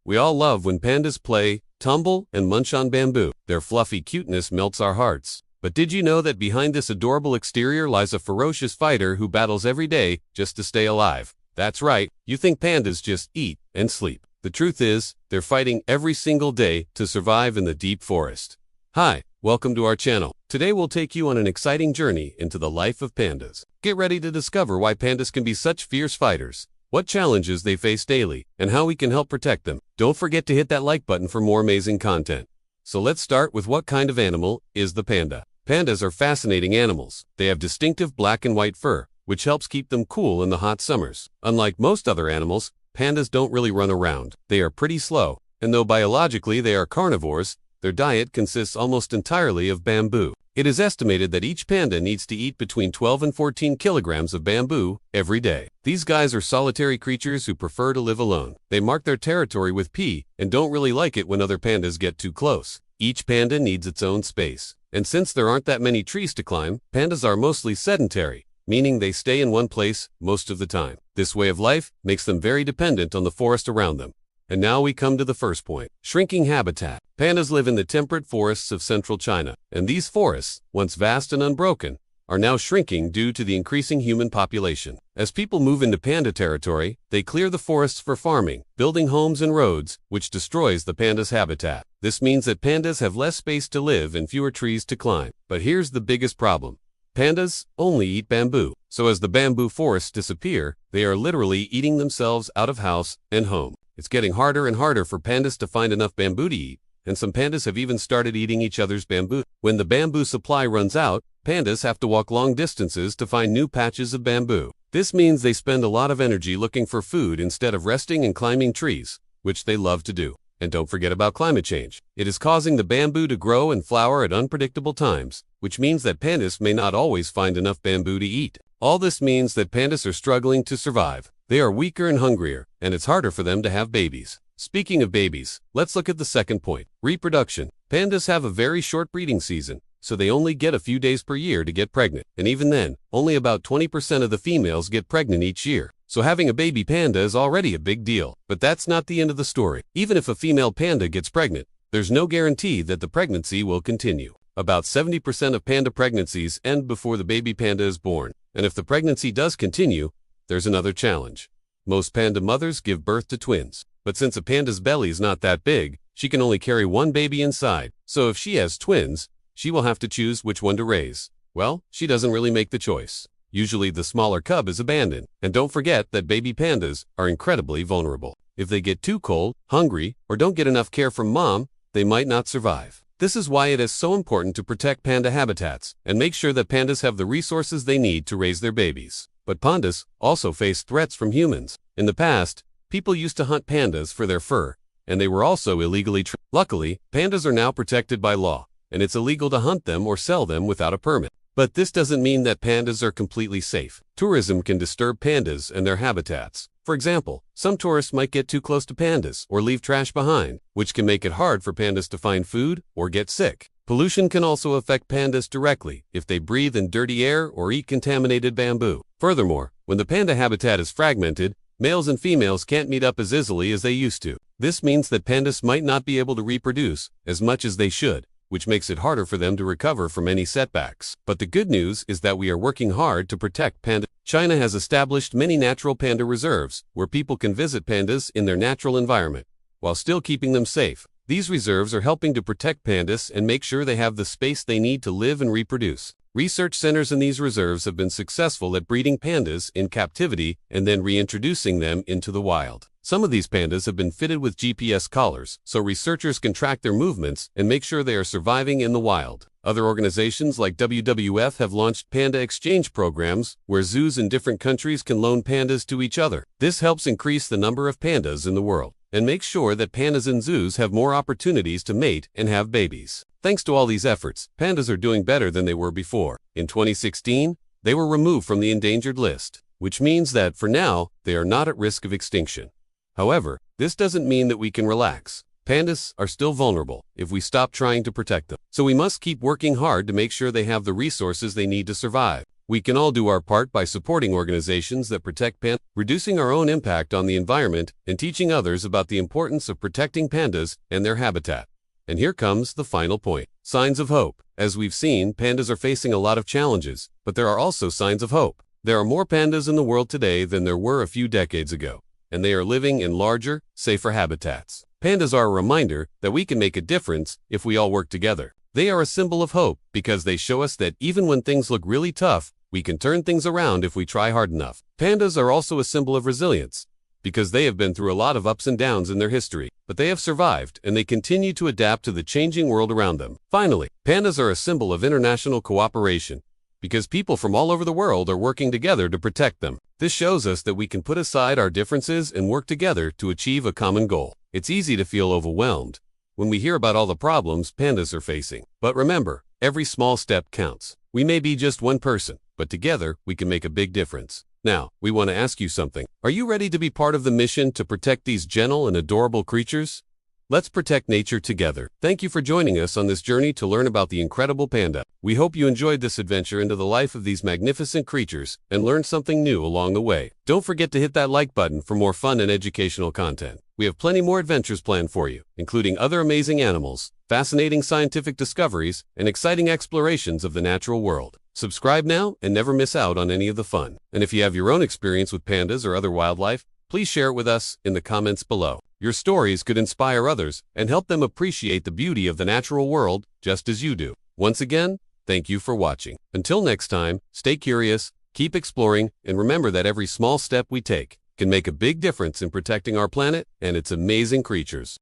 We all love when pandas play, tumble, and munch on bamboo. Their fluffy cuteness melts our hearts. But did you know that behind this adorable exterior lies a ferocious fighter who battles every day just to stay alive? That's right, you think pandas just eat and sleep. The truth is, they're fighting every single day to survive in the deep forest. Hi, welcome to our channel. Today we'll take you on an exciting journey into the life of pandas. Get ready to discover why pandas can be such fierce fighters, what challenges they face daily, and how we can help protect them. Don't forget to hit that like button for more amazing content. So let's start with what kind of animal is the panda. Pandas are fascinating animals. They have distinctive black and white fur, which helps keep them cool in the hot summers. Unlike most other animals, pandas don't really run around. They are pretty slow, and though biologically they are carnivores, their diet consists almost entirely of bamboo. It is estimated that each panda needs to eat between 12 and 14 kilograms of bamboo every day. These guys are solitary creatures who prefer to live alone. They mark their territory with P and don't really like it when other pandas get too close. Each panda needs its own space. And since there aren't that many trees to climb, pandas are mostly sedentary, meaning they stay in one place most of the time. This way of life makes them very dependent on the forest around them. And now we come to the first point: shrinking habitat. Pandas live in the temperate forests of central China, and these forests, once vast and unbroken, are now shrinking due to the increasing human population. As people move into panda territory, they clear the forests for farming, building homes and roads, which destroys the pandas' habitat. This means that pandas have less space to live and fewer trees to climb. But here's the biggest problem. Pandas only eat bamboo. So as the bamboo forests disappear, they are literally eating themselves out of house and home. It's getting harder and harder for pandas to find enough bamboo to eat, and some pandas have even started eating each other's bamboo. When the bamboo supply runs out, pandas have to walk long distances to find new patches of bamboo. This means they spend a lot of energy looking for food instead of resting and climbing trees, which they love to do. And don't forget about climate change. It is causing the bamboo to grow and flower at unpredictable times, which means that pandas may not always find enough bamboo to eat. All this means that pandas are struggling to survive. They are weaker and hungrier, and it's harder for them to have babies. Speaking of babies, let's look at the second point: reproduction. Pandas have a very short breeding season, so they only get a few days per year to get pregnant. And even then, only about 20% of the females get pregnant each year. So having a baby panda is already a big deal. But that's not the end of the story. Even if a female panda gets pregnant, there's no guarantee that the pregnancy will continue. About 70% of panda pregnancies end before the baby panda is born. And if the pregnancy does continue, there's another challenge. Most panda mothers give birth to twins. But since a panda's belly is not that big, she can only carry one baby inside. So if she has twins, she will have to choose which one to raise. Well, she doesn't really make the choice. Usually the smaller cub is abandoned. And don't forget that baby pandas are incredibly vulnerable. If they get too cold, hungry, or don't get enough care from mom, they might not survive. This is why it is so important to protect panda habitats and make sure that pandas have the resources they need to raise their babies. But pandas also face threats from humans. In the past, people used to hunt pandas for their fur, and they were also illegally trapped. Luckily, pandas are now protected by law, and it's illegal to hunt them or sell them without a permit. But this doesn't mean that pandas are completely safe. Tourism can disturb pandas and their habitats. For example, some tourists might get too close to pandas or leave trash behind, which can make it hard for pandas to find food or get sick. Pollution can also affect pandas directly if they breathe in dirty air or eat contaminated bamboo. Furthermore, when the panda habitat is fragmented, males and females can't meet up as easily as they used to. This means that pandas might not be able to reproduce as much as they should, which makes it harder for them to recover from any setbacks. But the good news is that we are working hard to protect pandas. China has established many natural panda reserves where people can visit pandas in their natural environment, while still keeping them safe. These reserves are helping to protect pandas and make sure they have the space they need to live and reproduce. Research centers in these reserves have been successful at breeding pandas in captivity and then reintroducing them into the wild. Some of these pandas have been fitted with GPS collars, so researchers can track their movements and make sure they are surviving in the wild. Other organizations like WWF have launched panda exchange programs where zoos in different countries can loan pandas to each other. This helps increase the number of pandas in the world and makes sure that pandas in zoos have more opportunities to mate and have babies. Thanks to all these efforts, pandas are doing better than they were before. In 2016, they were removed from the endangered list, which means that for now, they are not at risk of extinction. However, this doesn't mean that we can relax. Pandas are still vulnerable if we stop trying to protect them. So we must keep working hard to make sure they have the resources they need to survive. We can all do our part by supporting organizations that protect pandas, reducing our own impact on the environment, and teaching others about the importance of protecting pandas and their habitat. And here comes the final point. Signs of hope. As we've seen, pandas are facing a lot of challenges, but there are also signs of hope. There are more pandas in the world today than there were a few decades ago, and they are living in larger, safer habitats. Pandas are a reminder that we can make a difference if we all work together. They are a symbol of hope because they show us that even when things look really tough, we can turn things around if we try hard enough. Pandas are also a symbol of resilience because they have been through a lot of ups and downs in their history, but they have survived and they continue to adapt to the changing world around them. Finally, pandas are a symbol of international cooperation because people from all over the world are working together to protect them. This shows us that we can put aside our differences and work together to achieve a common goal. It's easy to feel overwhelmed when we hear about all the problems pandas are facing. But remember, every small step counts. We may be just one person, but together we can make a big difference. Now, we want to ask you something. Are you ready to be part of the mission to protect these gentle and adorable creatures? Let's protect nature together. Thank you for joining us on this journey to learn about the incredible panda. We hope you enjoyed this adventure into the life of these magnificent creatures and learned something new along the way. Don't forget to hit that like button for more fun and educational content. We have plenty more adventures planned for you, including other amazing animals, fascinating scientific discoveries, and exciting explorations of the natural world. Subscribe now and never miss out on any of the fun. And if you have your own experience with pandas or other wildlife, please share it with us in the comments below. Your stories could inspire others and help them appreciate the beauty of the natural world just as you do. Once again, thank you for watching. Until next time, stay curious, keep exploring, and remember that every small step we take can make a big difference in protecting our planet and its amazing creatures.